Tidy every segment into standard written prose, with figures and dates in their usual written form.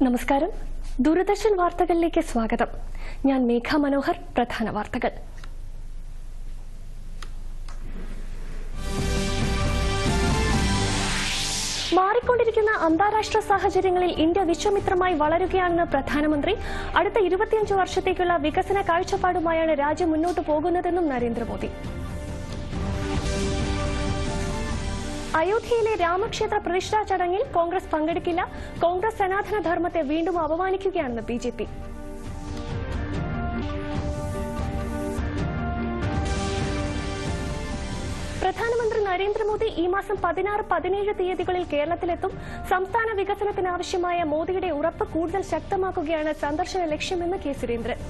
നമസ്കാരം. ദൂരദർശൻ വാർത്തകളിലേക്ക് സ്വാഗതം. ഞാൻ മേഘ മനോഹർ. പ്രധാന വാർത്തകൾ. മാറിക്കൊണ്ടിരിക്കുന്ന അന്താരാഷ്ട്ര സാഹചര്യങ്ങളിൽ ഇന്ത്യ വിശ്വമിത്രമായി വളരുകയാണെന്ന് പ്രധാനമന്ത്രി. അടുത്ത 25 വർഷത്തേക്കുള്ള വികസന കാഴ്ചപ്പാടുമായാണ് രാജ്യം മുന്നോട്ടു പോകുന്നതെന്നും നരേന്ദ്രമോദി. അയോധ്യയിലെ രാമക്ഷേത്ര പ്രതിഷ്ഠാ ചടങ്ങിൽ കോൺഗ്രസ് പങ്കെടുക്കില്ല. കോൺഗ്രസ് സനാതന ധർമ്മത്തെ വീണ്ടും അപമാനിക്കുകയാണെന്ന് ബിജെപി. പ്രധാനമന്ത്രി നരേന്ദ്രമോദി ഈ മാസം 16, 17 തീയതികളിൽ കേരളത്തിലെത്തും. സംസ്ഥാന വികസനത്തിനാവശ്യമായ മോദിയുടെ ഉറപ്പ് കൂടുതൽ ശക്തമാക്കുകയാണ് സന്ദർശന ലക്ഷ്യമെന്ന് കെ സുരേന്ദ്രൻ.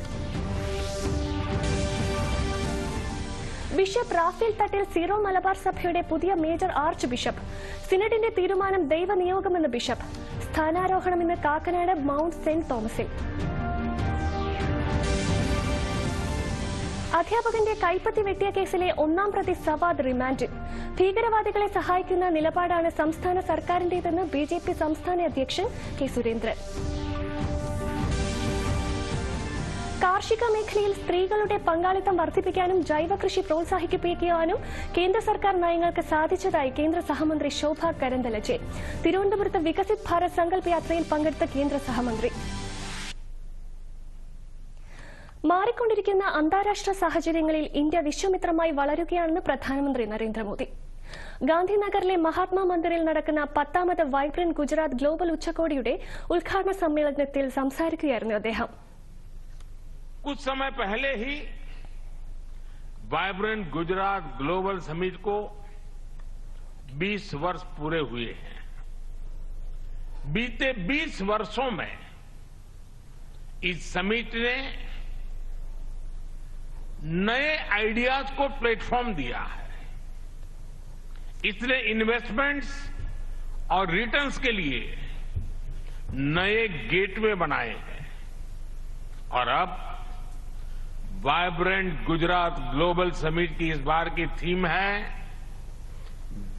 ബിഷപ്പ് റാഫേൽ തട്ടിൽ സീറോ മലബാർ സഭയുടെ പുതിയ മേജർ ആർച്ച് ബിഷപ്പ്. സിനഡിന്റെ തീരുമാനം ദൈവനിയോഗമെന്ന് ബിഷപ്പ്. സ്ഥാനാരോഹണം ഇന്ന് കാക്കനാട് മൌണ്ട് സെന്റ് തോമസിൽ. അധ്യാപകന്റെ കൈപ്പത്തി വെട്ടിയ കേസിലെ 1-ാം പ്രതി സവാദ് റിമാൻഡിൽ. ഭീകരവാദികളെ സഹായിക്കുന്ന നിലപാടാണ് സംസ്ഥാന സർക്കാരിന്റേതെന്ന് ബിജെപി സംസ്ഥാന അധ്യക്ഷൻ കെ സുരേന്ദ്രൻ. കാർഷിക മേഖലയിൽ സ്ത്രീകളുടെ പങ്കാളിത്തം വർദ്ധിപ്പിക്കാനും ജൈവ കൃഷി പ്രോത്സാഹിപ്പിക്കാനും കേന്ദ്ര സർക്കാർ നയങ്ങൾക്ക് സാധിച്ചതായി കേന്ദ്ര സഹമന്ത്രി ശോഭ കരന്തലജെ. തിരുവനന്തപുരത്ത് വികസിത് ഭാരത് സങ്കല്പ് യാത്രയിൽ പങ്കെടുത്ത കേന്ദ്ര സഹമന്ത്രി. മാറിക്കൊണ്ടിരിക്കുന്ന അന്താരാഷ്ട്ര സാഹചര്യങ്ങളിൽ ഇന്ത്യ വിശ്വമിത്രമായി വളരുകയാണെന്ന് പ്രധാനമന്ത്രി നരേന്ദ്രമോദി. ഗാന്ധിനഗറിലെ മഹാത്മാ മന്ദിറിൽ നടക്കുന്ന 10ാമത് വൈബ്രന്റ് ഗുജറാത്ത് ഗ്ലോബൽ ഉച്ചകോടിയുടെ ഉദ്ഘാടന സമ്മേളനത്തിൽ സംസാരിക്കുകയായിരുന്നു അദ്ദേഹം. कुछ समय पहले ही वाइब्रेंट गुजरात ग्लोबल समिट को 20 वर्ष पूरे हुए हैं. बीते 20 वर्षों में इस समिट ने नए आइडियाज को प्लेटफॉर्म दिया है. इसने इन्वेस्टमेंट्स और रिटर्न्स के लिए नए गेटवे बनाए हैं. और अब वाइब्रेंट गुजरात ग्लोबल समिट की इस बार की थीम है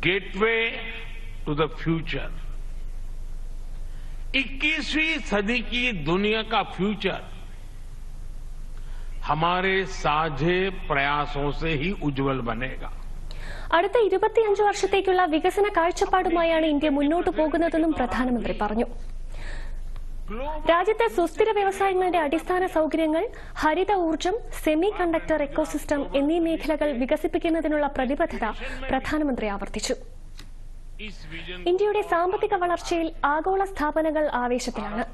गेटवे टू द फ्यूचर. 21वीं सदी की दुनिया का फ्यूचर हमारे साझे प्रयासों से ही उज्जवल बनेगा. അടുത്ത 25 വർഷത്തേക്കുള്ള വികസന കാഴ്ചപ്പാടുമായാണ് ഇന്ത്യ മുന്നോട്ടു പോകുന്നതെന്നും പ്രധാനമന്ത്രി പറഞ്ഞു. രാജ്യത്തെ സുസ്ഥിര വ്യവസായങ്ങളുടെ അടിസ്ഥാന സൌകര്യങ്ങൾ, ഹരിത ഊർജ്ജം, സെമി കണ്ടക്ടർ എക്കോസിസ്റ്റം എന്നീ മേഖലകൾ വികസിപ്പിക്കുന്നതിനുള്ള പ്രതിബദ്ധത പ്രധാനമന്ത്രി ആവർത്തിച്ചു. ഇന്ത്യയുടെ സാമ്പത്തിക വളർച്ചയിൽ ആഗോള സ്ഥാപനങ്ങൾ ആവേശത്തിലാണ്.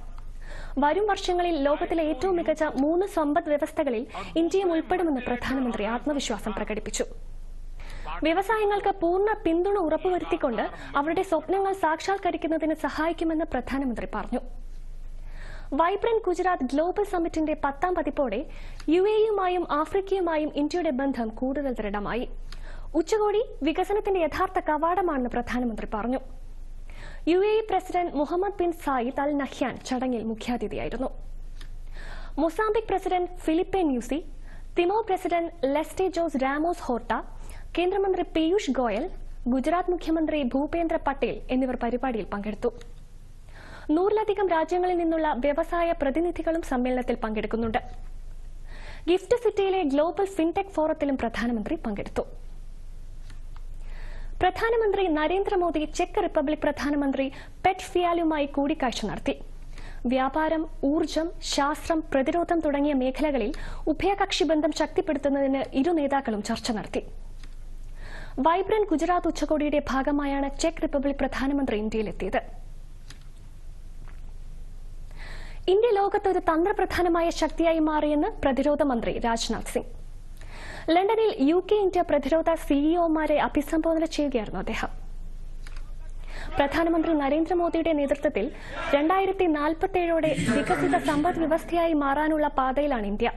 വരും വർഷങ്ങളിൽ ലോകത്തിലെ ഏറ്റവും മികച്ച 3 സമ്പദ് വ്യവസ്ഥകളിൽ ഇന്ത്യയും ഉൾപ്പെടുമെന്ന് പ്രധാനമന്ത്രി ആത്മവിശ്വാസം പ്രകടിപ്പിച്ചു. വ്യവസായങ്ങൾക്ക് പൂർണ്ണ പിന്തുണ ഉറപ്പുവരുത്തിക്കൊണ്ട് അവരുടെ സ്വപ്നങ്ങൾ സാക്ഷാത്കരിക്കുന്നതിന് സഹായിക്കുമെന്ന് പ്രധാനമന്ത്രി പറഞ്ഞു. വൈബ്രന്റ് ഗുജറാത്ത് ഗ്ലോബൽ സമ്മിറ്റിന്റെ 10ാം പതിപ്പോടെ യുഎഇയുമായും ആഫ്രിക്കയുമായും ഇന്ത്യയുടെ ബന്ധം കൂടുതൽ ദൃഢമായി. ഉച്ചകോടി വികസനത്തിന്റെ യഥാർത്ഥ കവാടമാണെന്ന് പ്രധാനമന്ത്രി പറഞ്ഞു. UAE president Mohammed bin Zayed Al Nahyan ചടങ്ങിൽ മുഖ്യാതിഥിയായിരുന്നു. Mozambique president Filipe Nyusi, Timor president Leste Jose Ramos Horta, കേന്ദ്രമന്ത്രി പീയൂഷ് ഗോയൽ, ഗുജറാത്ത് മുഖ്യമന്ത്രി ഭൂപേന്ദ്ര പട്ടേൽ എന്നിവർ പരിപാടിയിൽ പങ്കെടുത്തു. 100-ലധികം രാജ്യങ്ങളിൽ നിന്നുള്ള വ്യവസായ പ്രതിനിധികളും സമ്മേളനത്തിൽ പങ്കെടുക്കുന്നുണ്ട്. ഗിഫ്റ്റ് സിറ്റിയിലെ ഗ്ലോബൽ ഫിൻടെക് ഫോറത്തിലും പ്രധാനമന്ത്രി പങ്കെടുത്തു. പ്രധാനമന്ത്രി നരേന്ദ്രമോദി ചെക്ക് റിപ്പബ്ലിക് പ്രധാനമന്ത്രി പെറ്റ് ഫിയാലുമായി കൂടിക്കാഴ്ച നടത്തി. വ്യാപാരം, ഊർജ്ജം, ശാസ്ത്രം, പ്രതിരോധം തുടങ്ങിയ മേഖലകളിൽ ഉഭയകക്ഷി ബന്ധം ശക്തിപ്പെടുത്തുന്നതിന് ഇരു നേതാക്കളും ചർച്ച നടത്തി. വൈബ്രന്റ് ഗുജറാത്ത് ഉച്ചകോടിയുടെ ഭാഗമായാണ് ചെക്ക് റിപ്പബ്ലിക് പ്രധാനമന്ത്രി ഇന്ത്യയിലെത്തിയത്. ഇന്ത്യ ലോകത്ത് ഒരു തന്ത്രപ്രധാനമായ ശക്തിയായി മാറിയെന്ന് പ്രതിരോധ മന്ത്രി രാജ്നാഥ് സിംഗ്. ലണ്ടനിൽ UK ഇന്ത്യ പ്രതിരോധ സിഇഒമാരെ അഭിസംബോധന ചെയ്യുകയായിരുന്നു അദ്ദേഹം. പ്രധാനമന്ത്രി നരേന്ദ്രമോദിയുടെ നേതൃത്വത്തിൽ 2047ഓടെ വികസിത സമ്പദ് വ്യവസ്ഥയായി മാറാനുള്ള പാതയിലാണ് ഇന്ത്യ.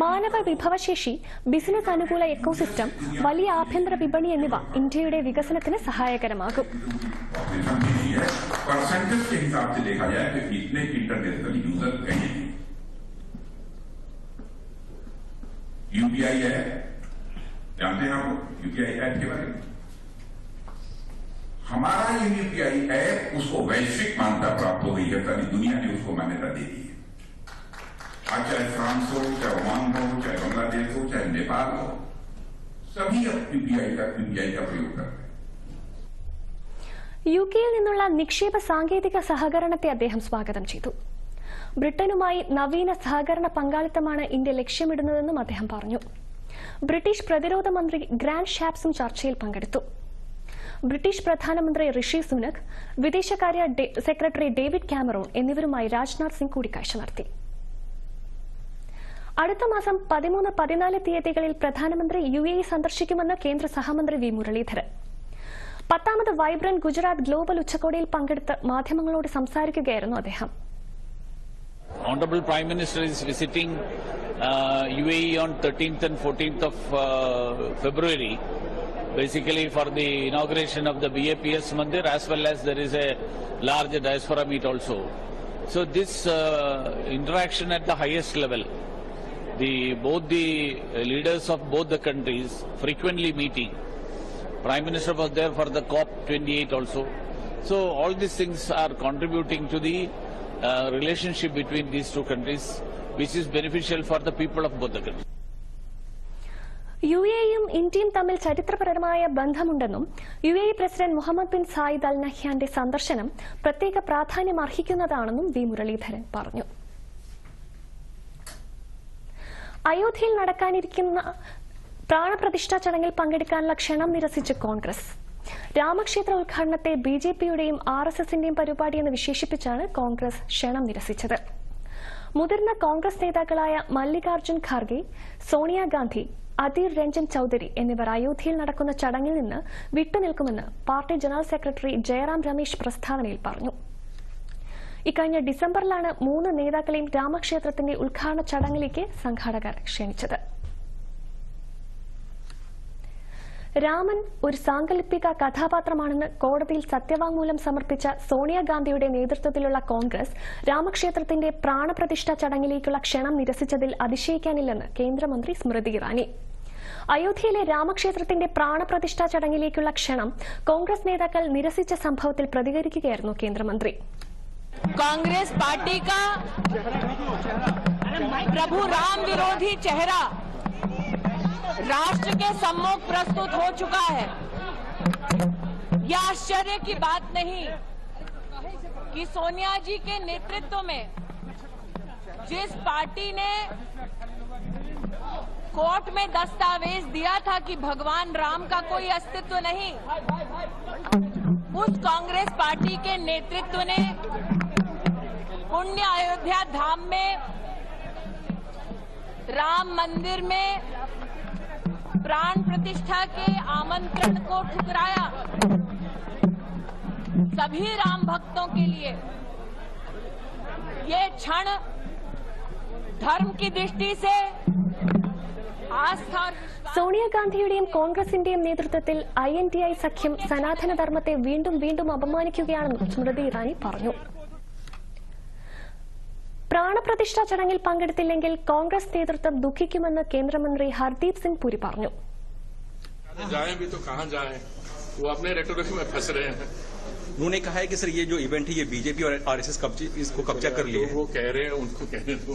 മാനവ വിഭവശേഷി, ബിസിനസ് അനുകൂല എക്കോസിസ്റ്റം, വലിയ ആഭ്യന്തര വിപണി എന്നിവ ഇന്ത്യയുടെ വികസനത്തിന് സഹായകരമാകും. UPI है, जानते हैं आप UPI ऐप के बारे में? हमारा ये यूपीआई ऐप उसको वैश्विक मान्यता प्राप्त हो गई है, सारी दुनिया ने उसको मान्यता दे दी है। आज चाहे फ्रांस हो, चाहे ओमान हो, चाहे बांग्लादेश हो, चाहे नेपाल हो, सभी अब यूपीआई का प्रयोग कर रहे हैं। യുകെയിൽ നിന്നുള്ള നിക്ഷേപ സാങ്കേതിക സഹകരണത്തെ അദ്ദേഹം സ്വാഗതം ചെയ്തു. ബ്രിട്ടനുമായി നവീന സഹകരണ പങ്കാളിത്തമാണ് ഇന്ത്യ ലക്ഷ്യമിടുന്നതെന്നും അദ്ദേഹം പറഞ്ഞു. ബ്രിട്ടീഷ് പ്രതിരോധ മന്ത്രി ഗ്രാൻഡ് ഷാപ്സും ചർച്ചയിൽ പങ്കെടുത്തു. ബ്രിട്ടീഷ് പ്രധാനമന്ത്രി ഋഷി സുനക്, വിദേശകാര്യ സെക്രട്ടറി ഡേവിഡ് കാമറൂൺ എന്നിവരുമായി രാജ്നാഥ് സിംഗ് കൂടിക്കാഴ്ച നടത്തി. അടുത്ത മാസം 13-14 തീയതികളിൽ പ്രധാനമന്ത്രി UAE സന്ദർശിക്കുമെന്ന് കേന്ദ്ര സഹമന്ത്രി വി മുരളീധരൻ. 10ാമത് വൈബ്രന്റ് ഗുജറാത്ത് ഗ്ലോബൽ ഉച്ചകോടിയിൽ പങ്കെടുത്ത് മാധ്യമങ്ങളോട് സംസാരിക്കുകയായിരുന്നു അദ്ദേഹം. Honorable Prime Minister is visiting UAE on 13th and 14th of February, basically for the inauguration of the BAPS Mandir, as well as there is a large diaspora meet also. So this interaction at the highest level, both the leaders of both the countries frequently meeting. Prime Minister was there for the COP28 also. So all these things are contributing to the relationship between these two countries, which is beneficial for the people of both the countries. UAEയും ഇന്ത്യയും തമ്മിൽ ചരിത്രപരമായ ബന്ധമുണ്ടെന്നും UAE president Mohammed bin Zayed Al നഹ്യാന്റെ സന്ദർശനം പ്രത്യേക പ്രാധാന്യം അർഹിക്കുന്നതാണെന്നും V Muraleedharan പറഞ്ഞു. അയോധ്യയിൽ നടക്കാനിരിക്കുന്ന പ്രാണപ്രതിഷ്ഠാ ചടങ്ങിൽ പങ്കെടുക്കാനുള്ള ക്ഷണം നിരസിച്ച് കോൺഗ്രസ്. രാമക്ഷേത്ര ഉദ്ഘാടനത്തെ BJPയുടെയും RSSന്റെയും പരിപാടിയെന്ന് വിശേഷിപ്പിച്ചാണ് കോൺഗ്രസ് ക്ഷണം നിരസിച്ചത്. മുതിർന്ന കോൺഗ്രസ് നേതാക്കളായ മല്ലികാർജ്ജുൻ ഖാർഗെ, സോണിയാഗാന്ധി, അധീർ രഞ്ജൻ ചൌധരി എന്നിവർ അയോധ്യയിൽ നടക്കുന്ന ചടങ്ങിൽ നിന്ന് വിട്ടുനിൽക്കുമെന്ന് party general secretary Jairam Ramesh പ്രസ്താവനയിൽ പറഞ്ഞു. ഇക്കഴിഞ്ഞ ഡിസംബറിലാണ് 3 നേതാക്കളെയും രാമക്ഷേത്രത്തിന്റെ ഉദ്ഘാടന ചടങ്ങിലേക്ക് സംഘാടകർ ക്ഷണിച്ചത്. രാമൻ ഒരു സാങ്കല്പിക കഥാപാത്രമാണെന്ന് കോടതിയിൽ സത്യവാങ്മൂലം സമർപ്പിച്ച സോണിയാഗാന്ധിയുടെ നേതൃത്വത്തിലുള്ള കോൺഗ്രസ് രാമക്ഷേത്രത്തിന്റെ പ്രാണപ്രതിഷ്ഠാ ചടങ്ങിലേക്കുള്ള ക്ഷണം നിരസിച്ചതിൽ അതിശയിക്കാനില്ലെന്ന് കേന്ദ്രമന്ത്രി സ്മൃതി ഇറാനി. അയോധ്യയിലെ രാമക്ഷേത്രത്തിന്റെ പ്രാണപ്രതിഷ്ഠാ ചടങ്ങിലേക്കുള്ള ക്ഷണം കോൺഗ്രസ് നേതാക്കൾ നിരസിച്ച സംഭവത്തിൽ പ്രതികരിക്കുകയായിരുന്നു കേന്ദ്രമന്ത്രി. कांग्रेस पार्टी का प्रभु राम विरोधी चेहरा राष्ट्र के सम्मुख प्रस्तुत हो चुका है। यह आश्चर्य की बात नहीं कि सोनिया जी के नेतृत्व में जिस पार्टी ने कोर्ट में दस्तावेज दिया था कि भगवान राम का कोई अस्तित्व नहीं, उस कांग्रेस पार्टी के नेतृत्व ने पुण्य अयोध्या धाम में राम मंदिर में प्राण प्रतिष्ठा के आमंत्रण को ठुकराया। सभी राम भक्तों के लिए ये क्षण धर्म की दृष्टि से आस्था और സോണിയാഗാന്ധിയുടെയും കോൺഗ്രസിന്റെയും നേതൃത്വത്തിൽ INDI സഖ്യം സനാതനധർമ്മത്തെ വീണ്ടും വീണ്ടും അപമാനിക്കുകയാണെന്നും സ്മൃതി ഇറാനി പറഞ്ഞു. പ്രാണപ്രതിഷ്ഠാ ചടങ്ങിൽ പങ്കെടുത്തില്ലെങ്കിൽ കോൺഗ്രസ് നേതൃത്വം ദുഃഖിക്കുമെന്ന് കേന്ദ്രമന്ത്രി ഹർദീപ് സിംഗ് പുരി പറഞ്ഞു. उन्होंने कहा है कि सर ये जो इवेंट है ये BJP और RSS इसको कब्जा कर लिया है। वो कह रहे हैं, उनको कहने दो।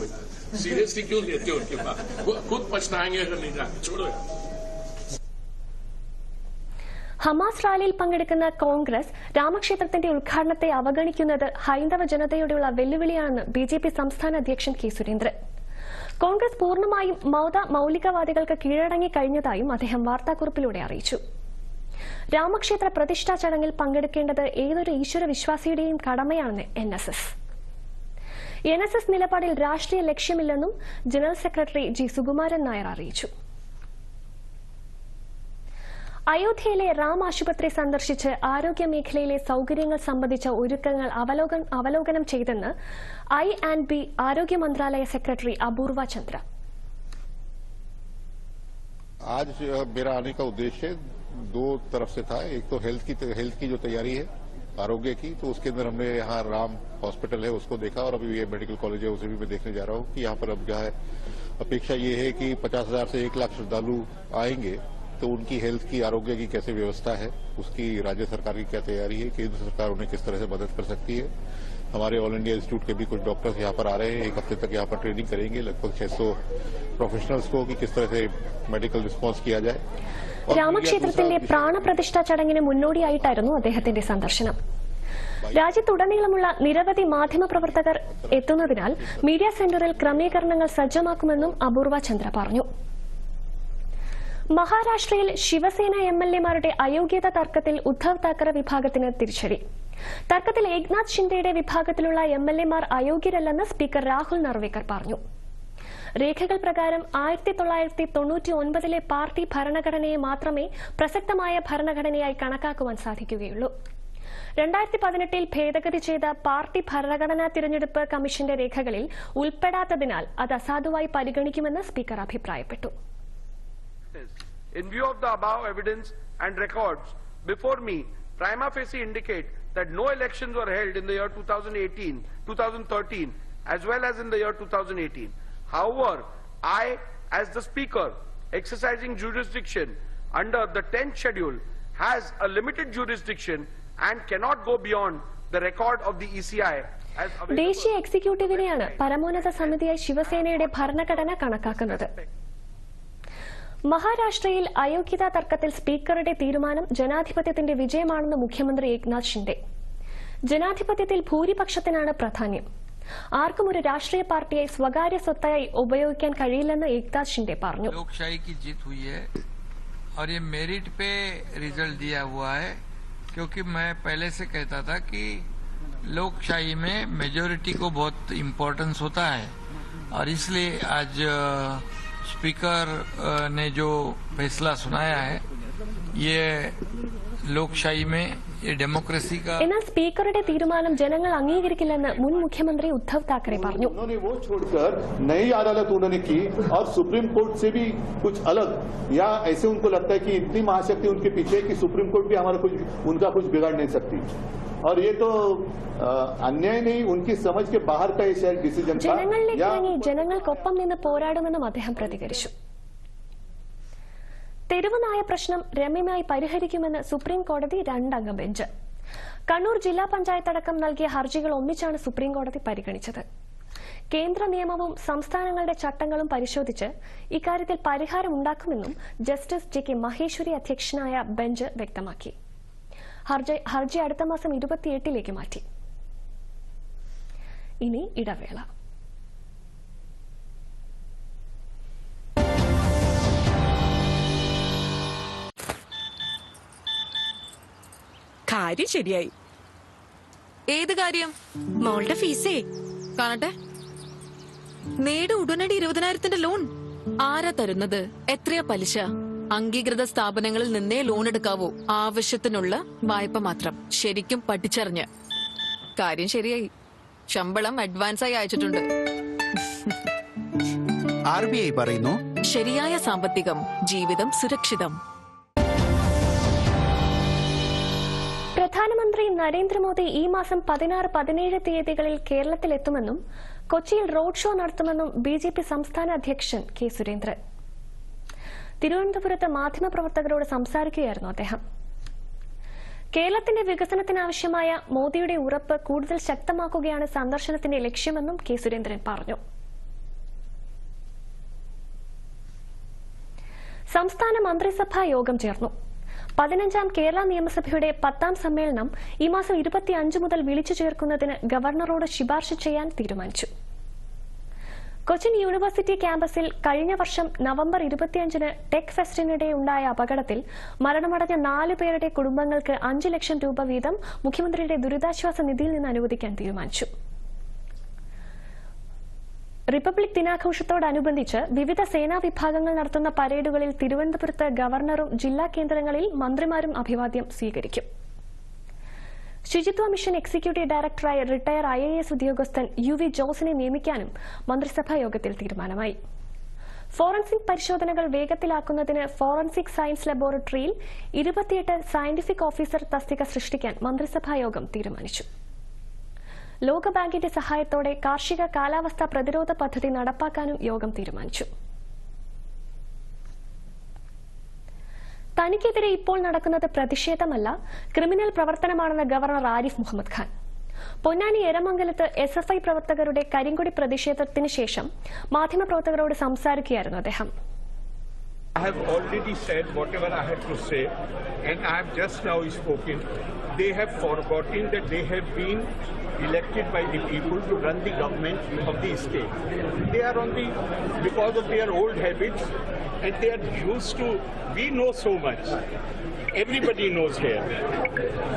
सीरियसली क्यों लेते हो उनकी बात? वो खुद पछताएंगे अगर नहीं जाते। छोड़ो। ഹമാസ് റാലിയിൽ പങ്കെടുക്കുന്ന കോൺഗ്രസ് രാമക്ഷേത്രത്തിന്റെ ഉദ്ഘാടനത്തെ അവഗണിക്കുന്നത് ഹൈന്ദവ ജനതയോടുള്ള വെല്ലുവിളിയാണെന്ന് BJP സംസ്ഥാന അധ്യക്ഷൻ കെ സുരേന്ദ്രൻ. കോൺഗ്രസ് പൂർണ്ണമായും മൌലികവാദികൾക്ക് കീഴടങ്ങി കഴിഞ്ഞതായും അദ്ദേഹം വാർത്താക്കുറിപ്പിലൂടെ അറിയിച്ചു. രാമക്ഷേത്ര പ്രതിഷ്ഠാ ചടങ്ങിൽ പങ്കെടുക്കേണ്ടത് ഏതൊരു ഈശ്വര വിശ്വാസിയുടെയും കടമയാണെന്ന് NSS നിലപാടിൽ രാഷ്ട്രീയ ലക്ഷ്യമില്ലെന്നും general secretary G Sukumaran Nair അറിയിച്ചു. അയോധ്യയിലെ റാം ആശുപത്രി സന്ദർശിച്ച് ആരോഗ്യ മേഖലയിലെ സൌകര്യങ്ങൾ സംബന്ധിച്ച ഒരുക്കങ്ങൾ അവലോകനം ചെയ്തെന്ന് I&B ആരോഗ്യ മന്ത്രാലയ സെക്രട്ടറി അപൂർവ ചന്ദ്ര. आज मेरा आने का उद्देश्य 2 तरफ से था. एक तो हेल्थ की जो तैयारी है आरोग्य की, तो उसके अंदर हमने यहाँ राम हॉस्पिटल है उसको देखा, और अभी ये मेडिकल कॉलेज है उसे भी मैं देखने जा रहा हूँ कि यहाँ पर अब क्या है, अपेक्षा ये है कि 50,000 से 1 लाख श्रद्धालु आएंगे तो उनकी हेल्थ की, आरोग्य की कैसे व्यवस्था है, उसकी राज्य सरकार की क्या तैयारी है, केंद्र सरकार उन्हें किस तरह से मदद कर सकती है। हमारे ऑल इंडिया इंस्टीट्यूट के भी कुछ डॉक्टर्स यहाँ पर आ रहे हैं, 1 हफ्ते तक यहाँ पर ट्रेनिंग करेंगे लगभग 600 प्रोफेशनल्स को कि किस तरह से मेडिकल रिस्पॉन्स किया जाए। രാമക്ഷേത്രത്തിന്റെ പ്രാണപ്രതിഷ്ഠാ ചടങ്ങിന് മുന്നോടിയായിട്ടായിരുന്നു അദ്ദേഹത്തിന്റെ സന്ദർശനം. രാജ്യത്തുടനീളമുള്ള നിരവധി മാധ്യമപ്രവർത്തകർ എത്തുന്നതിനാൽ മീഡിയ സെന്ററിൽ ക്രമീകരണങ്ങൾ സജ്ജമാക്കുമെന്നും അപൂർവ ചന്ദ്ര പറഞ്ഞു. മഹാരാഷ്ട്രയിൽ ശിവസേന എംഎൽഎമാരുടെ അയോഗ്യതാ തർക്കത്തിൽ ഉദ്ധവ് താക്കറെ വിഭാഗത്തിന് തിരിച്ചടി. തർക്കത്തിൽ ഏക്നാഥ് ഷിൻഡെയുടെ വിഭാഗത്തിലുള്ള എംഎൽഎമാർ അയോഗ്യരല്ലെന്ന് സ്പീക്കർ രാഹുൽ നർവേക്കർ പറഞ്ഞു. രേഖകൾ പ്രകാരം 1999 പാർട്ടി ഭരണഘടനയെ മാത്രമേ പ്രസക്തമായ ഭരണഘടനയായി കണക്കാക്കുവാൻ സാധിക്കുകയുള്ളൂ. 2018 ഭേദഗതി ചെയ്ത പാർട്ടി ഭരണഘടനാ തിരഞ്ഞെടുപ്പ് കമ്മീഷന്റെ രേഖകളിൽ ഉൾപ്പെടാത്തതിനാൽ അത് അസാധുവായി പരിഗണിക്കുമെന്ന് സ്പീക്കർ അഭിപ്രായപ്പെട്ടു. In view of the above evidence and records before me, prima facie indicate that no elections were held in the year 2018, 2013, as well as in the year 2018. However, I, as the Speaker, exercising jurisdiction under the 10th schedule, has a limited jurisdiction and cannot go beyond the record of the ECI. ദേശീയ എക്സിക്യൂട്ടീവിനെയാണ് പരമോന്നത സമിതിയായി ശിവസേനയുടെ ഭരണഘടന കണക്കാക്കുന്നത്. മഹാരാഷ്ട്രയിൽ അയോഗ്യതാ തർക്കത്തിൽ സ്പീക്കറുടെ തീരുമാനം ജനാധിപത്യത്തിന്റെ വിജയമാണെന്ന് മുഖ്യമന്ത്രി ഏക്നാഥ് ഷിൻഡെ. ജനാധിപത്യത്തിൽ ഭൂരിപക്ഷത്തിനാണ് പ്രാധാന്യം. ആർക്കും ഒരു രാഷ്ട്രീയ പാർട്ടിയെ സ്വകാര്യ സ്വത്തായി ഉപയോഗിക്കാൻ കഴിയില്ലെന്ന് ഏക്നാഥ് ഷിൻഡെ പറഞ്ഞു. लोकशाही की जीत हुई है और ये मेरिट पे रिजल्ट दिया हुआ है, क्योंकि मैं पहले से कहता था कि लोकशाही में मेजॉरिटी को बहुत इम्पोर्टेंस होता है और इसलिए आज स्पीकर ने जो फैसला सुनाया है ये लोकशाही में ये डेमोक्रेसी का. എന്നാൽ സ്പീക്കറുടെ തീരുമാനം ജനങ്ങൾ അംഗീകരിക്കില്ലെന്ന് മുൻ മുഖ്യമന്ത്രി ഉദ്ധവ് താക്കറെ പറഞ്ഞു. उन्होंने वो छोड़कर नई अदालत उन्होंने की और सुप्रीम कोर्ट से भी कुछ अलग, या ऐसे उनको लगता है कि इतनी महाशक्ति उनके पीछे कि सुप्रीम कोर्ट भी हमारा कुछ उनका कुछ बिगाड़ नहीं सकती. और ये तो अन्याय नहीं, उनकी समझ के बाहर का ये शायद डिसीजन था. ജനങ്ങളിലേക്ക് ഇറങ്ങി ജനങ്ങൾക്കൊപ്പം നിന്ന് പോരാടുമെന്നും അദ്ദേഹം പ്രതികരിച്ചു. തെരുവ് നായ പ്രശ്നം രമ്യമായി പരിഹരിക്കുമെന്ന് സുപ്രീം കോടതി 2 അംഗ ബെഞ്ച്. കണ്ണൂർ ജില്ലാ പഞ്ചായത്ത് അടക്കം നൽകിയ ഹർജികൾ ഒന്നിച്ചാണ് സുപ്രീം കോടതി പരിഗണിച്ചത്. കേന്ദ്ര നിയമവും സംസ്ഥാനങ്ങളുടെ ചട്ടങ്ങളും പരിശോധിച്ച് ഇക്കാര്യത്തിൽ പരിഹാരം ഉണ്ടാക്കുമെന്നും ജസ്റ്റിസ് JK മഹേശ്വരി അധ്യക്ഷനായ ബെഞ്ച് വ്യക്തമാക്കി. ഹർജി അടുത്ത മാസം 28 മാറ്റി. ഇനി ഇടവേള. കാര്യം ശരിയായി. ഏത് കാര്യം? മോളുടെ ഫീസേ. കാണട്ടെ. നേട് ഉടനടി 20,000 ലോൺ. ആരാ തരുന്നത്? എത്രയാ പലിശ? അംഗീകൃത സ്ഥാപനങ്ങളിൽ നിന്നേ ലോൺ എടുക്കാവൂ. ആവശ്യത്തിനുള്ള വായ്പ മാത്രം. ശരിക്കും പഠിച്ചറിഞ്ഞ്. കാര്യം ശരിയായി. ശമ്പളം അഡ്വാൻസായി അയച്ചിട്ടുണ്ട്. RBI പറയുന്നു ശരിയായ സാമ്പത്തികം, ജീവിതം സുരക്ഷിതം. പ്രധാനമന്ത്രി നരേന്ദ്രമോദി ഈ മാസം 16, 17 തീയതികളിൽ കേരളത്തിലെത്തുമെന്നും കൊച്ചിയിൽ റോഡ് ഷോ നടത്തുമെന്നും BJP സംസ്ഥാന അധ്യക്ഷൻ K. സുരേന്ദ്രൻ തിരുവനന്തപുരത്ത് മാധ്യമപ്രവർത്തകരോട് സംസാരിക്കുകയായിരുന്നു അദ്ദേഹം. കേരളത്തിന്റെ വികസനത്തിനാവശ്യമായ മോദിയുടെ ഉറപ്പ് കൂടുതൽ ശക്തമാക്കുകയാണ് സന്ദർശനത്തിന്റെ ലക്ഷ്യമെന്നും K. സുരേന്ദ്രൻ പറഞ്ഞു. സംസ്ഥാന മന്ത്രിസഭാ യോഗം ചേർന്നു. 15ാം കേരള നിയമസഭയുടെ 10ാം സമ്മേളനം ഈ മാസം 25 മുതൽ വിളിച്ചു ചേർക്കുന്നതിന് ഗവർണറോട് ശുപാർശ ചെയ്യാൻ തീരുമാനിച്ചു. കൊച്ചിൻ യൂണിവേഴ്സിറ്റി ക്യാമ്പസിൽ കഴിഞ്ഞ വർഷം നവംബർ 25-ന് ടെക് ഫെസ്റ്റിനിടെ ഉണ്ടായ അപകടത്തിൽ മരണമടഞ്ഞ 4 പേരുടെ കുടുംബങ്ങൾക്ക് 5 ലക്ഷം രൂപ വീതം മുഖ്യമന്ത്രിയുടെ ദുരിതാശ്വാസ നിധിയിൽ നിന്ന് അനുവദിക്കാൻ തീരുമാനിച്ചു. റിപ്പബ്ലിക് ദിനാഘോഷത്തോടനുബന്ധിച്ച് വിവിധ സേനാ വിഭാഗങ്ങൾ നടത്തുന്ന പരേഡുകളിൽ തിരുവനന്തപുരത്ത് ഗവർണറും ജില്ലാ കേന്ദ്രങ്ങളിൽ മന്ത്രിമാരും അഭിവാദ്യം സ്വീകരിക്കും. ശുചിത്വ മിഷൻ എക്സിക്യൂട്ടീവ് ഡയറക്ടറായി റിട്ടയർ IAS ഉദ്യോഗസ്ഥൻ UV ജോസിനെ നിയമിക്കാനും മന്ത്രിസഭാ യോഗത്തിൽ തീരുമാനമായി. ഫോറൻസിക് പരിശോധനകൾ വേഗത്തിലാക്കുന്നതിന് ഫോറൻസിക് സയൻസ് ലബോറട്ടറിയിൽ 28 സയന്റിഫിക് ഓഫീസർ തസ്തിക സൃഷ്ടിക്കാൻ മന്ത്രിസഭാ യോഗം തീരുമാനിച്ചു. ലോകബാങ്കിന്റെ സഹായത്തോടെ കാർഷിക കാലാവസ്ഥാ പ്രതിരോധ പദ്ധതി നടപ്പാക്കാനും യോഗം തീരുമാനിച്ചു. തനിക്കെതിരെ ഇപ്പോൾ നടക്കുന്നത് പ്രതിഷേധമല്ല, ക്രിമിനൽ പ്രവർത്തനമാണെന്ന് ഗവർണർ ആരിഫ് മുഹമ്മദ് ഖാൻ. പൊന്നാനി എരമംഗലത്ത് SFI പ്രവർത്തകരുടെ കരിങ്കൊടി പ്രതിഷേധത്തിന് ശേഷം മാധ്യമപ്രവർത്തകരോട് സംസാരിക്കുകയായിരുന്നു അദ്ദേഹം. I have already said whatever I had to say, and I have just now spoken. They have forgotten that they have been elected by the people to run the government of the state. They are on the, because of their old habits, and they are used to, we know so much. Everybody knows here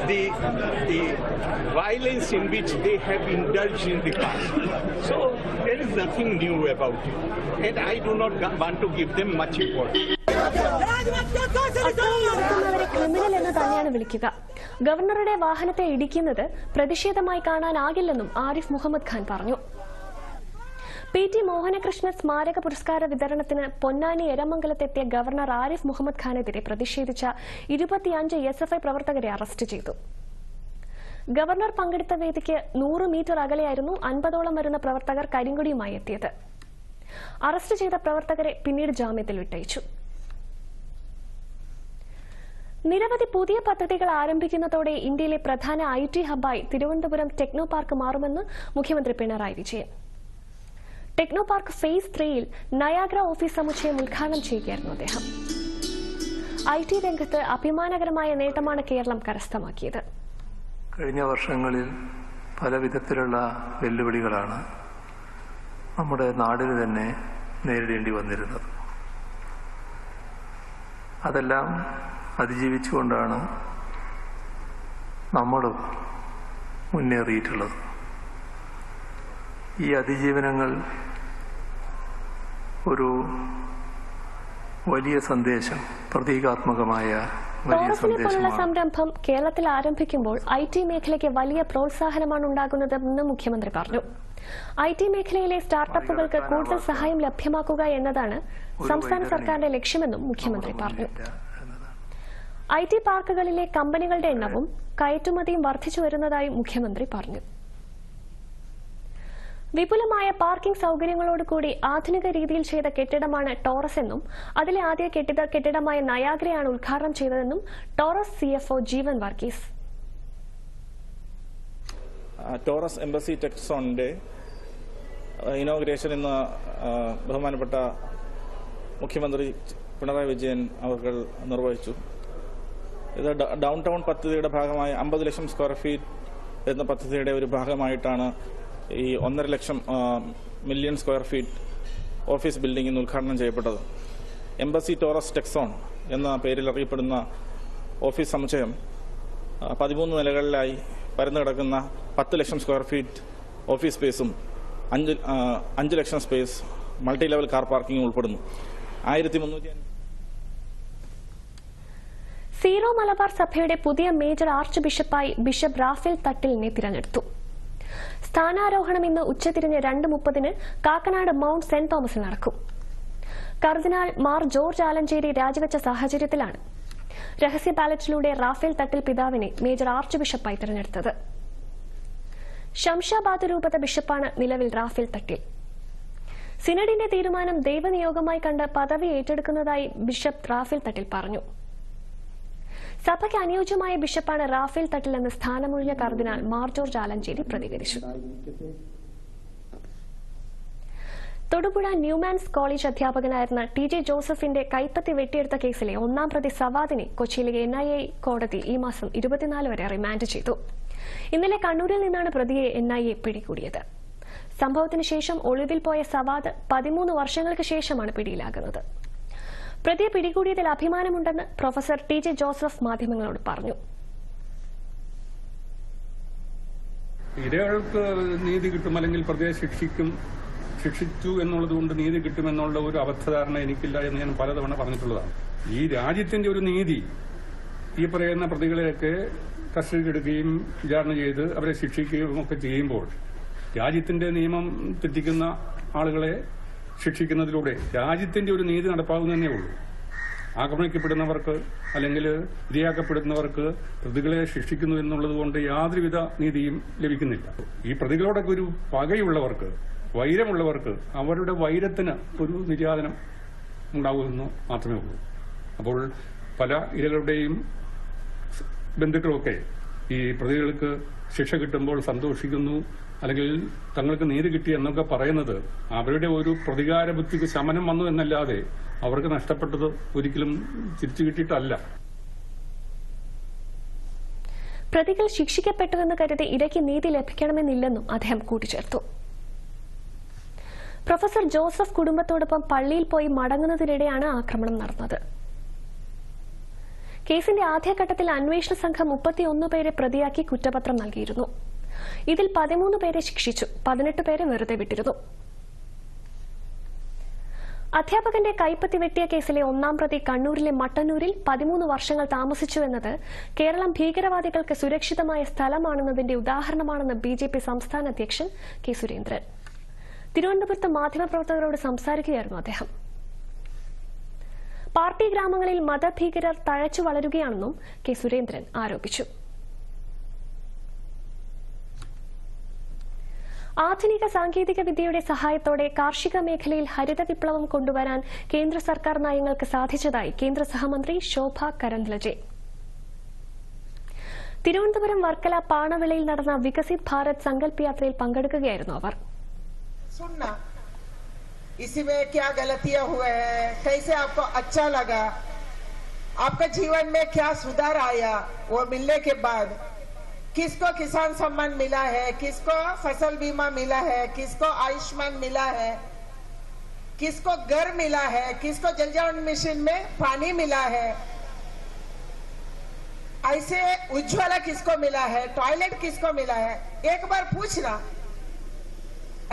the violence in which they have indulged in the past. So there is nothing new about it, and I do not want to give them much importance. നടത്തുന്നവരെ criminal എന്ന് തന്നെയാണ് വിളിക്കുക. ഗവർണറുടെ വാഹനത്തെ ഇടിക്കുന്നത് പ്രതിഷേധമായി കാണാനാകില്ലെന്നും ആരിഫ് മുഹമ്മദ് ഖാൻ പറഞ്ഞു. PT Mohanakrishnan സ്മാരക പുരസ്കാര വിതരണത്തിന് പൊന്നാനി എരമംഗലത്തെത്തിയ ഗവർണർ ആരിഫ് മുഹമ്മദ് ഖാനെതിരെ പ്രതിഷേധിച്ച 25 SFI പ്രവർത്തകരെ അറസ്റ്റ് ചെയ്തു. ഗവർണർ പങ്കെടുത്ത വേദിക്ക് 100 മീറ്റർ അകലെയായിരുന്നു 50ഓളം വരുന്ന പ്രവർത്തകർ കരിങ്കൊടിയുമായി എത്തിയത്. അറസ്റ്റ് ചെയ്ത പ്രവർത്തകരെ പിന്നീട് ജാമ്യത്തിൽ വിട്ടയച്ചു. നിരവധി പുതിയ പദ്ധതികൾ ആരംഭിക്കുന്നതോടെ ഇന്ത്യയിലെ പ്രധാന IT ഹബ്ബായി തിരുവനന്തപുരം ടെക്നോ പാർക്ക് മാറുമെന്ന് മുഖ്യമന്ത്രി Pinarayi Vijayan. Techno park phase 3ൽ നയാഗ്ര ഓഫീസ് സമുച്ചയം ഉദ്ഘാടനം ചെയ്യുകയായിരുന്നു അദ്ദേഹം. IT രംഗത്ത് അഭിമാനകരമായ നേട്ടമാണ് കേരളം കരസ്ഥമാക്കിയത്. കഴിഞ്ഞ വർഷങ്ങളിൽ പല വിധത്തിലുള്ള വെല്ലുവിളികളാണ് നമ്മുടെ നാടിന് തന്നെ നേരിടേണ്ടി വന്നിരുന്നത്. അതെല്ലാം അതിജീവിച്ചുകൊണ്ടാണ് നമ്മളും മുന്നേറിയിട്ടുള്ളത്. ഈ അതിജീവനങ്ങൾ ഒരു വലിയ സന്ദേശം, പ്രതീകാത്മകമായ വലിയ സന്ദേശമാണ്. സംരംഭം കേരളത്തിൽ ആരംഭിക്കുമ്പോൾ IT മേഖലയ്ക്ക് വലിയ പ്രോത്സാഹനമാണ് ഉണ്ടാകുന്നതെന്ന് മുഖ്യമന്ത്രി പറഞ്ഞു. IT മേഖലയിലെ സ്റ്റാർട്ടപ്പുകൾക്ക് കൂടുതൽ സഹായം ലഭ്യമാക്കുക എന്നതാണ് സംസ്ഥാന സർക്കാരിന്റെ ലക്ഷ്യമെന്നും മുഖ്യമന്ത്രി പറഞ്ഞു. IT പാർക്കുകളിലെ കമ്പനികളുടെ എണ്ണവും കയറ്റുമതിയും വർദ്ധിച്ചു വരുന്നതായി മുഖ്യമന്ത്രി പറഞ്ഞു. വിപുലമായ പാർക്കിംഗ് സൌകര്യങ്ങളോടുകൂടി ആധുനിക രീതിയിൽ ചെയ്ത കെട്ടിടമാണ് ടോറസ് എന്നും അതിലെ ആദ്യ കെട്ടിടമായ നയാഗ്രയാണ് ഉദ്ഘാടനം ചെയ്തതെന്നും ടോറസ് CFO ജീവൻ വർഗീസ്. ടോറസ് എംബസി ടെക്സോണിന്റെ ഇനോഗ്രേഷൻ ഇന്ന് ബഹുമാനപ്പെട്ട മുഖ്യമന്ത്രി പിണറായി വിജയൻ അവർ നിർവഹിച്ചു. ഇത് ഡൗൺ ടൗൺ പദ്ധതിയുടെ ഭാഗമായി 50 ലക്ഷം സ്ക്വയർ ഫീറ്റ് എന്ന പദ്ധതിയുടെ ഒരു ഭാഗമായിട്ടാണ് ഈ 1.5 lakh million square feet office building ഇന്ന് ഉദ്ഘാടനം ചെയ്യപ്പെട്ടത്. എംബസി ടോറസ് ടെക്സോൺ എന്ന പേരിൽ അറിയപ്പെടുന്ന ഓഫീസ് സമുച്ചയം 13 നിലകളിലായി പരന്നു കിടക്കുന്ന 10 ലക്ഷം സ്ക്വയർ ഫീറ്റ് ഓഫീസ് സ്പേസും 5 ലക്ഷം സ്പേസ് മൾട്ടി ലെവൽ കാർ പാർക്കിംഗും ഉൾപ്പെടുന്നു. 1350 സീറോ മലബാർ സഭയുടെ പുതിയ മേജർ ആർച്ച് ബിഷപ്പായി ബിഷപ്പ് റാഫേൽ തട്ടിലിനെ തിരഞ്ഞെടുത്തു. സ്ഥാനാരോഹണം ഇന്ന് ഉച്ചതിരിഞ്ഞ് 2:30 കാക്കനാട് മൌണ്ട് സെന്റ് തോമസിൽ നടക്കും. കർദിനാൾ മാർ ജോർജ് ആലഞ്ചേരി രാജിവെച്ച സാഹചര്യത്തിലാണ് രഹസ്യ ബാലറ്റിലൂടെ റാഫേൽ തട്ടിൽ പിതാവിനെ മേജർ ആർച്ച് ബിഷപ്പായി തിരഞ്ഞെടുത്തത്. ശംഷാബാദ് രൂപത ബിഷപ്പാണ് നിലവിൽ റാഫേൽ തട്ടിൽ. സിനഡിന്റെ തീരുമാനം ദൈവനിയോഗമായി കണ്ട് പദവി ഏറ്റെടുക്കുന്നതായി ബിഷപ്പ് റാഫേൽ തട്ടിൽ പറഞ്ഞു. സഭയ്ക്ക് അനുയോജ്യമായ ബിഷപ്പാണ് റാഫേൽ തട്ടിൽ എന്ന് സ്ഥാനമൊഴിഞ്ഞ കർദിനാൾ മാർ ജോർജ് ആലഞ്ചേരി പ്രതികരിച്ചു. തൊടുപുഴ ന്യൂമാൻസ് കോളേജ് അധ്യാപകനായിരുന്ന TJ ജോസഫിന്റെ കൈപ്പത്തി വെട്ടിയെടുത്ത കേസിലെ 1ാം പ്രതി സവാദിനെ കൊച്ചിയിലെ NIA കോടതി ഈ മാസം 24 വരെ റിമാൻഡ് ചെയ്തു. ഇന്നലെ കണ്ണൂരിൽ നിന്നാണ് പ്രതിയെ NIA പിടികൂടിയത്. സംഭവത്തിന് ശേഷം ഒളിവിൽ പോയ സവാദ് 13 വർഷങ്ങൾക്ക് ശേഷമാണ് പിടിയിലാകുന്നത്. പ്രതിയെ പിടികൂടിയതിൽ അഭിമാനമുണ്ടെന്ന് പ്രൊഫസർ TJ ജോസഫ് മാധ്യമങ്ങളോട് പറഞ്ഞു. ഇരകൾക്ക് നീതി കിട്ടും, അല്ലെങ്കിൽ പ്രതിയെ ശിക്ഷിച്ചു എന്നുള്ളതുകൊണ്ട് നീതി കിട്ടുമെന്നുള്ള ഒരു അബദ്ധധാരണ എനിക്കില്ല എന്ന് ഞാൻ പലതവണ പറഞ്ഞിട്ടുള്ളതാണ്. ഈ രാജ്യത്തിന്റെ ഒരു നീതി ഈ പറയുന്ന പ്രതികളെയൊക്കെ കസ്റ്റഡിയിലെടുക്കുകയും വിചാരണ ചെയ്ത് അവരെ ശിക്ഷിക്കുകയും ഒക്കെ ചെയ്യുമ്പോൾ രാജ്യത്തിന്റെ നിയമം തെറ്റിക്കുന്ന ആളുകളെ ശിക്ഷിക്കുന്നതിലൂടെ രാജ്യത്തിന്റെ ഒരു നീതി നടപ്പാകുന്നതന്നെ ഉള്ളൂ. ആക്രമിക്കപ്പെടുന്നവർക്ക് അല്ലെങ്കിൽ ഇരയാക്കപ്പെടുന്നവർക്ക് പ്രതികളെ ശിക്ഷിക്കുന്നു എന്നുള്ളത് കൊണ്ട് യാതൊരുവിധ നീതിയും ലഭിക്കുന്നില്ല. ഈ പ്രതികളോടൊക്കെ ഒരു പകയുള്ളവർക്ക്, വൈരമുള്ളവർക്ക് അവരുടെ വൈരത്തിന് ഒരു നിര്യാതനം ഉണ്ടാകുമെന്ന് മാത്രമേ ഉള്ളൂ. അപ്പോൾ പല ഇരകളുടെയും ബന്ധുക്കളൊക്കെ ഈ പ്രതികൾക്ക് ശിക്ഷ കിട്ടുമ്പോൾ സന്തോഷിക്കുന്നു, അല്ലെങ്കിൽ തങ്ങൾക്ക് നീതി കിട്ടി എന്നൊക്കെ പറയുന്നത് അവരുടെ ഒരു പ്രതികാര ബുദ്ധിക്ക് ശമനം വന്നു എന്നല്ലാതെ അവർക്ക് നഷ്ടപ്പെട്ടത് ഒരിക്കലും തിരിച്ചു കിട്ടിയിട്ടല്ല. പ്രതികൾ ശിക്ഷിക്കപ്പെട്ടുവെന്ന് കരുതി ഇരയ്ക്ക് നീതി ലഭിക്കണമെന്നില്ലെന്നും അദ്ദേഹം കൂട്ടിച്ചേർത്തു. പ്രൊഫസർ ജോസഫ് കുടുംബത്തോടൊപ്പം പള്ളിയിൽ പോയി മടങ്ങുന്നതിനിടെയാണ് ആക്രമണം നടന്നത്. കേസിന്റെ ആദ്യഘട്ടത്തിൽ അന്വേഷണ സംഘം 31 പേരെ പ്രതിയാക്കി കുറ്റപത്രം നൽകിയിരുന്നു. ഇതിൽ 13 പേരെ ശിക്ഷിച്ചു, 18 പേരെ വെറുതെ വിട്ടിരുന്നു. അധ്യാപകന്റെ കൈപ്പത്തി വെട്ടിയ കേസിലെ 1-ാം പ്രതി കണ്ണൂരിലെ മട്ടന്നൂരിൽ 13 വർഷങ്ങൾ താമസിച്ചുവെന്നത് കേരളം ഭീകരവാദികൾക്ക് സുരക്ഷിതമായ സ്ഥലമാണെന്നതിന്റെ ഉദാഹരണമാണെന്ന് BJP സംസ്ഥാന അധ്യക്ഷൻ കെ സുരേന്ദ്രൻ തിരുവനന്തപുരത്ത് മാധ്യമപ്രവർത്തകരോട് സംസാരിക്കുകയായിരുന്നു അദ്ദേഹം. പാർട്ടി ഗ്രാമങ്ങളിൽ മതഭീകരർ തഴച്ചു വളരുകയാണെന്നും കെ സുരേന്ദ്രൻ ആരോപിച്ചു. ആധുനിക സാങ്കേതിക വിദ്യയുടെ സഹായത്തോടെ കാർഷിക മേഖലയിൽ ഹരിത വിപ്ലവം കൊണ്ടുവരാൻ കേന്ദ്ര സർക്കാർ നയങ്ങൾക്ക് സാധിച്ചതായി കേന്ദ്ര സഹമന്ത്രി ശോഭ കരന്ദ്ലജെ. തിരുവനന്തപുരം വർക്കല പാണവിളയിൽ നടന്ന വികസിത് ഭാരത് സങ്കല്പ് യാത്രയിൽ പങ്കെടുക്കുകയായിരുന്നു അവർ. इसमें क्या गलतियां हुए हैं, कैसे आपको अच्छा लगा, आपका जीवन में क्या सुधार आया, वो मिलने के बाद किसको किसान सम्मान मिला है, किसको फसल बीमा मिला है, किसको आयुष्मान मिला है, किसको घर मिला है, किसको जल जीवन मिशन में पानी मिला है, ऐसे उज्ज्वला किसको मिला है, टॉयलेट किसको मिला है, एक बार पूछना.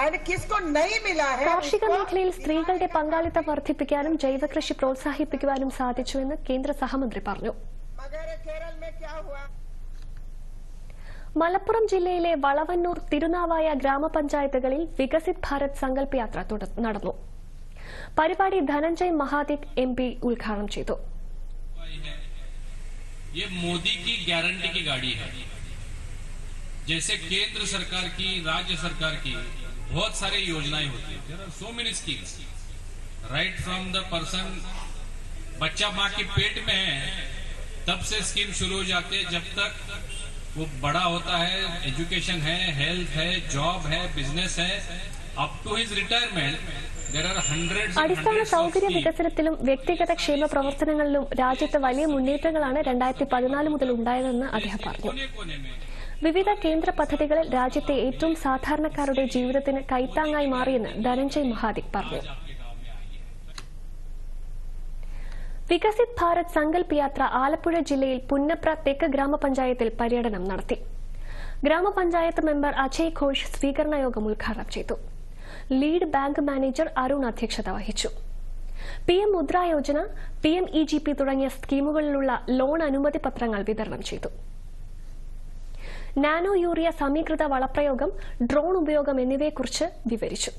കാർഷിക മേഖലയിൽ സ്ത്രീകളുടെ പങ്കാളിത്തം വർദ്ധിപ്പിക്കാനും ജൈവകൃഷി പ്രോത്സാഹിപ്പിക്കുവാനും സാധിച്ചുവെന്ന് കേന്ദ്ര സഹമന്ത്രി പറഞ്ഞു. മലപ്പുറം ജില്ലയിലെ വളവന്നൂർ, തിരുനാവായ ഗ്രാമപഞ്ചായത്തുകളിൽ വികസിത് ഭാരത് സങ്കല്പ് യാത്ര നടന്നു. പരിപാടി ധനഞ്ജയ് മഹാദിക് MP ഉദ്ഘാടനം ചെയ്തു. മോദി की गारंटी की गाड़ी है, जैसे केंद्र सरकार की, राज्य सरकार की बहुत सारी योजनाएं होती है. There are so many schemes right from the person बच्चा मां के पेट में है तब से स्कीम शुरू हो जाते हैं, जब तक वो बड़ा होता है, एजुकेशन है, हेल्थ है, जॉब है, बिजनेस है, अप टू हिज रिटायरमेंट. അടിസ്ഥാന സൌകര്യ വികസനത്തിലും വ്യക്തിഗത ക്ഷേമ പ്രവർത്തനങ്ങളിലും രാജ്യത്ത് വലിയ മുന്നേറ്റങ്ങളാണ് 2014 മുതൽ ഉണ്ടായതെന്ന് അദ്ദേഹം പറഞ്ഞു. വിവിധ കേന്ദ്ര പദ്ധതികൾ രാജ്യത്തെ ഏറ്റവും സാധാരണക്കാരുടെ ജീവിതത്തിന് കൈത്താങ്ങായി മാറിയെന്ന് ധനഞ്ജയ് മഹാദിക് പറഞ്ഞു. വികസിത് ഭാരത് സങ്കല്പ് യാത്ര ആലപ്പുഴ ജില്ലയിൽ പുന്നപ്ര തെക്ക് ഗ്രാമപഞ്ചായത്തിൽ പര്യടനം നടത്തി. ഗ്രാമപഞ്ചായത്ത് മെമ്പർ അജയ് ഘോഷ് സ്വീകരണ യോഗം ഉദ്ഘാടനം ചെയ്തു. ലീഡ് ബാങ്ക് മാനേജർ അരുൺ അധ്യക്ഷത വഹിച്ചു. PM മുദ്ര യോജന, PMEGP തുടങ്ങിയ സ്കീമുകളിലുള്ള ലോൺ അനുമതി പത്രങ്ങൾ വിതരണം ചെയ്തു. നാനോ യൂറിയ സമീകൃത വളപ്രയോഗം, ഡ്രോൺ ഉപയോഗം എന്നിവയെക്കുറിച്ച് വിവരിച്ചു.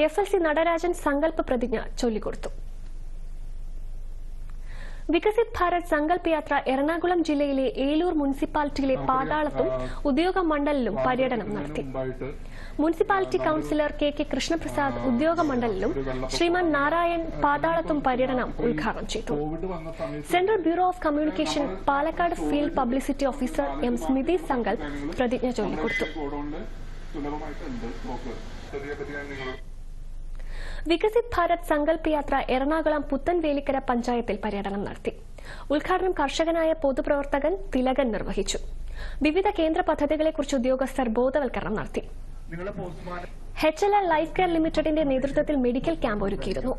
FLC നടരാജൻ സങ്കല്പ പ്രതിജ്ഞ ചൊല്ലിക്കൊടുത്തു. വികസിത് ഭാരത് സങ്കല്പ് യാത്ര എറണാകുളം ജില്ലയിലെ ഏലൂർ മുനിസിപ്പാലിറ്റിയിലെ പാതാളത്തും ഉദ്യോഗ മണ്ഡലിലും പര്യടനം നടത്തി. മുനിസിപ്പാലിറ്റി കൌൺസിലർ KK കൃഷ്ണപ്രസാദ് ഉദ്യോഗ മണ്ഡലിലും ശ്രീമാൻ നാരായൺ പാതാളത്തും പര്യടനം ഉദ്ഘാടനം ചെയ്തു. Central bureau of communication Palakkad field publicity officer M സ്മിതി സങ്കൽപ് പ്രതിജ്ഞ ചൊല്ലിക്കൊടുത്തു. വികസിത് ഭാരത് സങ്കല്പ് യാത്ര എറണാകുളം പുത്തൻവേലിക്കര പഞ്ചായത്തിൽ പര്യടനം നടത്തി. ഉദ്ഘാടനം കർഷകനായ പൊതുപ്രവർത്തകൻ തിലകൻ നിർവഹിച്ചു. വിവിധ കേന്ദ്ര പദ്ധതികളെക്കുറിച്ച് ഉദ്യോഗസ്ഥർ ബോധവൽക്കരണം നടത്തി. HLL ലൈഫ് കെയർ ലിമിറ്റഡിന്റെ നേതൃത്വത്തിൽ മെഡിക്കൽ ക്യാമ്പ് ഒരുക്കിയിരുന്നു.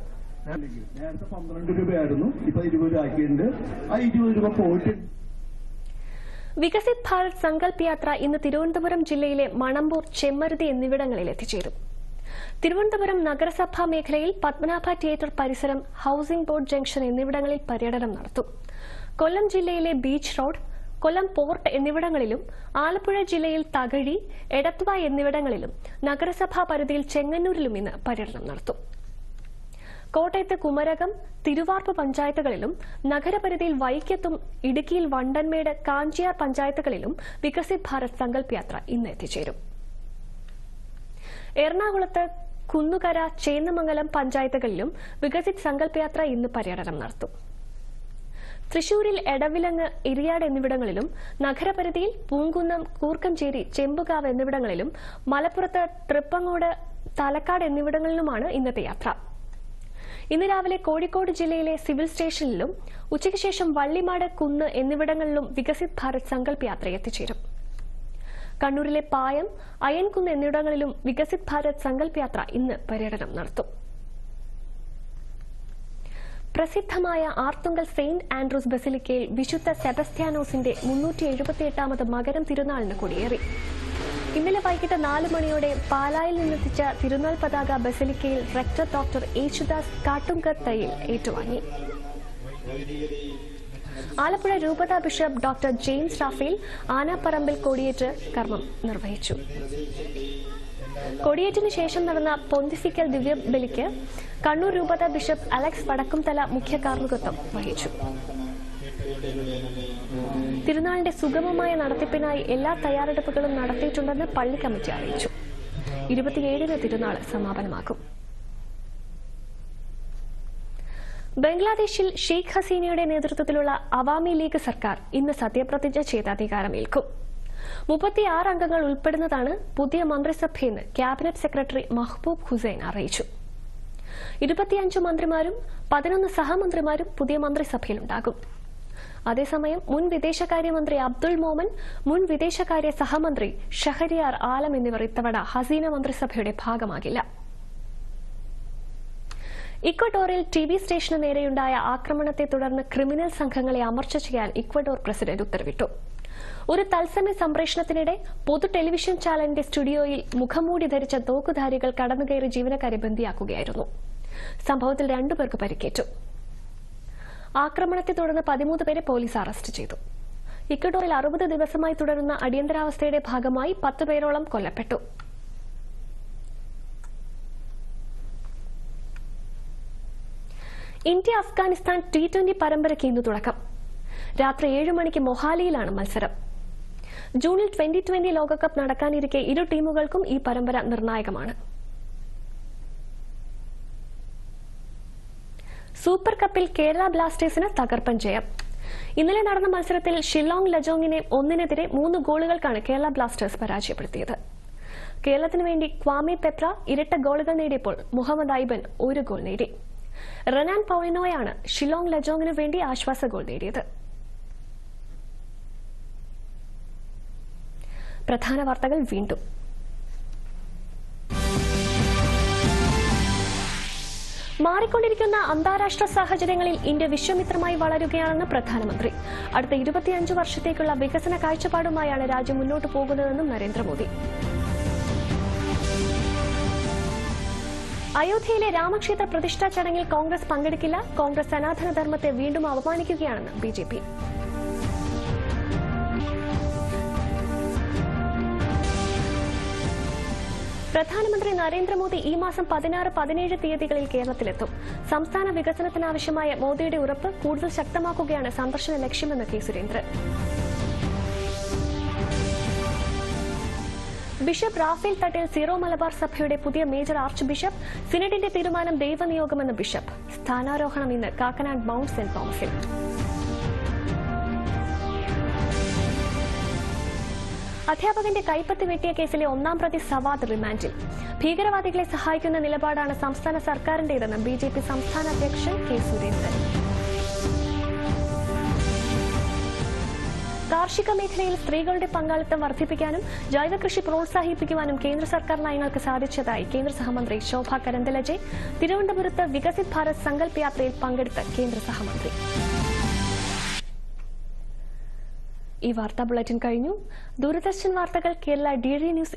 നേരത്തെ 12 രൂപയായിരുന്നു, ഇപ്പോൾ 20 രൂപ ആക്കിയിട്ടുണ്ട്. ആ 20 രൂപ പോയിട്ട് വികസിത് ഭാരത് സങ്കല്പ് യാത്ര ഇന്ന് തിരുവനന്തപുരം ജില്ലയിലെ മണമ്പൂർ, ചെമ്മരുതി എന്നിവിടങ്ങളിൽ എത്തിച്ചേരും. തിരുവനന്തപുരം നഗരസഭാ മേഖലയിൽ പത്മനാഭ തിയേറ്റർ പരിസരം, ഹൌസിംഗ് ബോർഡ് ജംഗ്ഷൻ എന്നിവിടങ്ങളിൽ പര്യടനം നടത്തും. കൊല്ലം ജില്ലയിലെ ബീച്ച് റോഡ്, കൊല്ലം പോർട്ട് എന്നിവിടങ്ങളിലും ആലപ്പുഴ ജില്ലയിൽ തകഴി, എടത്വ എന്നിവിടങ്ങളിലും നഗരസഭാ പരിധിയിൽ ചെങ്ങന്നൂരിലും ഇന്ന് പര്യടനം നടത്തും. കോട്ടയത്ത് കുമരകം, തിരുവാർപ്പ് പഞ്ചായത്തുകളിലും നഗരപരിധിയിൽ വൈക്കത്തും ഇടുക്കിയിൽ വണ്ടൻമേട്, കാഞ്ചിയാർ പഞ്ചായത്തുകളിലും വികസിത് ഭാരത് സങ്കല്പ് യാത്ര ഇന്ന് എത്തിച്ചേരും. എറണാകുളത്ത് കുന്നുകര, ചേന്നമംഗലം പഞ്ചായത്തുകളിലും വികസിത് സങ്കല്പ് യാത്ര ഇന്ന് പര്യടനം നടത്തും. തൃശൂരിൽ എടവിലങ്ങ്, ഇരിയാട് എന്നിവിടങ്ങളിലും നഗരപരിധിയിൽ പൂങ്കുന്നം, കൂർക്കഞ്ചേരി, ചെമ്പുകാവ് എന്നിവിടങ്ങളിലും മലപ്പുറത്ത് തൃപ്പങ്ങോട്, തലക്കാട് എന്നിവിടങ്ങളിലുമാണ് ഇന്നത്തെ യാത്ര. ഇന്ന് രാവിലെ കോഴിക്കോട് ജില്ലയിലെ സിവിൽ സ്റ്റേഷനിലും ഉച്ചയ്ക്ക് ശേഷം വള്ളിമാട്, കുന്ന് എന്നിവിടങ്ങളിലും വികസിത് ഭാരത് സങ്കല്പ് യാത്ര എത്തിച്ചേരും. കണ്ണൂരിലെ പായം, അയൻകുന്ന് എന്നിവിടങ്ങളിലും വികസിത് ഭാരത് സങ്കല്പ് യാത്ര ഇന്ന് പര്യടനം നടത്തും. പ്രസിദ്ധമായ ആർത്തുങ്കൽ സെയിന്റ് ആൻഡ്രൂസ് ബസിലിക്കയിൽ വിശുദ്ധ സെബസ്ത്യാനോസിന്റെ 378ാമത് മകരം തിരുനാളിന് കൊടിയേറി. ഇന്നലെ വൈകിട്ട് 4 മണിയോടെ പാലായിൽ നിന്നെത്തിച്ച തിരുനാൾ പതാക ബസിലിക്കയിൽ റെക്ടർ ഡോക്ടർ യേശുദാസ് കാട്ടുങ്കത്തയിൽ ഏറ്റുവാങ്ങി. ആലപ്പുഴ രൂപതാ bishop doctor James Raphael Anaparambil കൊടിയേറ്റ് കർമ്മം നിർവഹിച്ചു. കൊടിയേറ്റിന് ശേഷം നടന്ന പൊന്തിഫിക്കൽ ദിവ്യബലിക്ക് കണ്ണൂർ രൂപതാ ബിഷപ്പ് അലക്സ് വടക്കുംതല മുഖ്യ കാർമ്മികത്വം വഹിച്ചു. തിരുനാളിന്റെ സുഗമമായ നടത്തിപ്പിനായി എല്ലാ തയ്യാറെടുപ്പുകളും നടത്തിയിട്ടുണ്ടെന്ന് പള്ളി കമ്മിറ്റി അറിയിച്ചു. 27-ന് തിരുനാൾ സമാപനമാകും. ബംഗ്ലാദേശിൽ ഷെയ്ഖ് ഹസീനയുടെ നേതൃത്വത്തിലുള്ള അവാമി ലീഗ് സർക്കാർ ഇന്ന് സത്യപ്രതിജ്ഞ ചെയ്ത് അധികാരമേൽക്കും. 36 അംഗങ്ങൾ ഉൾപ്പെടുന്നതാണ് പുതിയ മന്ത്രിസഭയെന്ന് ക്യാബിനറ്റ് സെക്രട്ടറി മഹ്ബൂബ് ഹുസൈൻ അറിയിച്ചു. 25 മന്ത്രിമാരും 11 സഹമന്ത്രിമാരും പുതിയ മന്ത്രിസഭയിലുണ്ടാകും. അതേസമയം മുൻ വിദേശകാര്യമന്ത്രി അബ്ദുൾ മോമൻ, മുൻ വിദേശകാര്യ സഹമന്ത്രി ഷഹരിയാർ ആലം എന്നിവർ ഇത്തവണ ഹസീന മന്ത്രിസഭയുടെ ഭാഗമാകില്ല. ഇക്വഡോറിൽ ടിവി സ്റ്റേഷന് നേരെയുണ്ടായ ആക്രമണത്തെ തുടർന്ന് ക്രിമിനൽ സംഘങ്ങളെ അമർച്ച ചെയ്യാൻ ഇക്വഡോർ പ്രസിഡന്റ് ഉത്തരവിട്ടു. ഒരു തത്സമയ സംപ്രേഷണത്തിനിടെ പൊതു ടെലിവിഷൻ ചാനലിന്റെ സ്റ്റുഡിയോയിൽ മുഖംമൂടി ധരിച്ച തോക്കുധാരികൾ കടന്നുകയറി ജീവനക്കാരെ ബന്ദിയാക്കുകയായിരുന്നു. സംഭവത്തിൽ 2 പേർക്ക് പരിക്കേറ്റു. ആക്രമണത്തെ തുടർന്ന് 13 പേരെ പോലീസ് അറസ്റ്റ് ചെയ്തു. ഇക്വഡോറിൽ 60 ദിവസമായി തുടരുന്ന അടിയന്തരാവസ്ഥയുടെ ഭാഗമായി 10 പേരോളം കൊല്ലപ്പെട്ടു. ഇന്ത്യ അഫ്ഗാനിസ്ഥാൻ T20 പരമ്പരയ്ക്ക് ഇന്ന് തുടക്കം. രാത്രി 7 മണിക്ക് മൊഹാലിയിലാണ് മത്സരം. ജൂണിൽ 2020 ലോകകപ്പ് നടക്കാനിരിക്കെ ഇരു ടീമുകൾക്കും ഈ പരമ്പര നിർണായകമാണ്. സൂപ്പർ കപ്പിൽ കേരള ബ്ലാസ്റ്റേഴ്സിന് തകർപ്പൻ ജയം. ഇന്നലെ നടന്ന മത്സരത്തിൽ ഷില്ലോങ് ലജോങ്ങിനെ 1-നെതിരെ 3 ഗോളുകൾക്കാണ് കേരള ബ്ലാസ്റ്റേഴ്സ് പരാജയപ്പെടുത്തിയത്. കേരളത്തിനു വേണ്ടി ക്വാമി പെപ്ര ഇരട്ട ഗോളുകൾ നേടിയപ്പോൾ മുഹമ്മദ് ഐബൻ 1 ഗോൾ നേടി. റനാൻ പൌളിനോയാണ് ഷില്ലോങ് ലജോങ്ങിനു വേണ്ടി ആശ്വാസ ഗോൾ നേടിയത്. പ്രധാന വാർത്തകൾ വീണ്ടും. മാറിക്കൊണ്ടിരിക്കുന്ന അന്താരാഷ്ട്ര സാഹചര്യങ്ങളിൽ ഇന്ത്യ വിശ്വമിത്രമായി വളരുകയാണെന്ന് പ്രധാനമന്ത്രി. അടുത്ത 25 വർഷത്തേക്കുള്ള വികസന കാഴ്ചപ്പാടുമായാണ് രാജ്യം മുന്നോട്ടു പോകുന്നതെന്നും നരേന്ദ്രമോദി. അയോധ്യയിലെ രാമക്ഷേത്ര പ്രതിഷ്ഠാ ചടങ്ങിൽ കോൺഗ്രസ് പങ്കെടുക്കില്ല. കോൺഗ്രസ് സനാതന ധർമ്മത്തെ വീണ്ടും അപമാനിക്കുകയാണെന്ന് BJP. പ്രധാനമന്ത്രി നരേന്ദ്രമോദി ഈ മാസം 16, 17 തീയതികളിൽ കേരളത്തിലെത്തും. സംസ്ഥാന വികസനത്തിനാവശ്യമായ മോദിയുടെ ഉറപ്പ് കൂടുതൽ ശക്തമാക്കുകയാണ് സന്ദർശന ലക്ഷ്യമെന്ന് കെ സുരേന്ദ്രൻ. ബിഷപ്പ് റാഫേൽ തട്ടേൽ സീറോ മലബാർ സഭയുടെ പുതിയ മേജർ ആർച്ച് ബിഷപ്പ്. സിനഡിന്റെ തീരുമാനം ദൈവനിയോഗമെന്ന് ബിഷപ്പ്. സ്ഥാനാരോഹണം ഇന്ന് കാക്കനാട് മൌണ്ട് സെന്റ് തോമസിൽ. അധ്യാപകന്റെ കൈപ്പത്തി വെട്ടിയ കേസിലെ 1-ാം പ്രതി സവാദ് റിമാൻഡിൽ. ഭീകരവാദികളെ സഹായിക്കുന്ന നിലപാടാണ് സംസ്ഥാന സർക്കാരിന്റേതെന്ന് BJP സംസ്ഥാന അധ്യക്ഷൻ കെ സുരേന്ദ്രൻ. കാർഷിക മേഖലയിൽ സ്ത്രീകളുടെ പങ്കാളിത്തം വർദ്ധിപ്പിക്കാനും ജൈവകൃഷി പ്രോത്സാഹിപ്പിക്കുവാനും കേന്ദ്ര സർക്കാർ നയങ്ങൾക്ക് സാധിച്ചതായി കേന്ദ്ര സഹമന്ത്രി ശോഭ കരന്തലജെ. തിരുവനന്തപുരത്ത് വികസിത് ഭാരത് സങ്കല്പ് യാത്രയിൽ പങ്കെടുത്ത കേന്ദ്ര സഹമന്ത്രി. ഈ വാർത്താ ബുള്ളറ്റിൻ കഴിഞ്ഞു. ദൂരദർശൻ വാർത്തകൾ കേരള DD ന്യൂസ്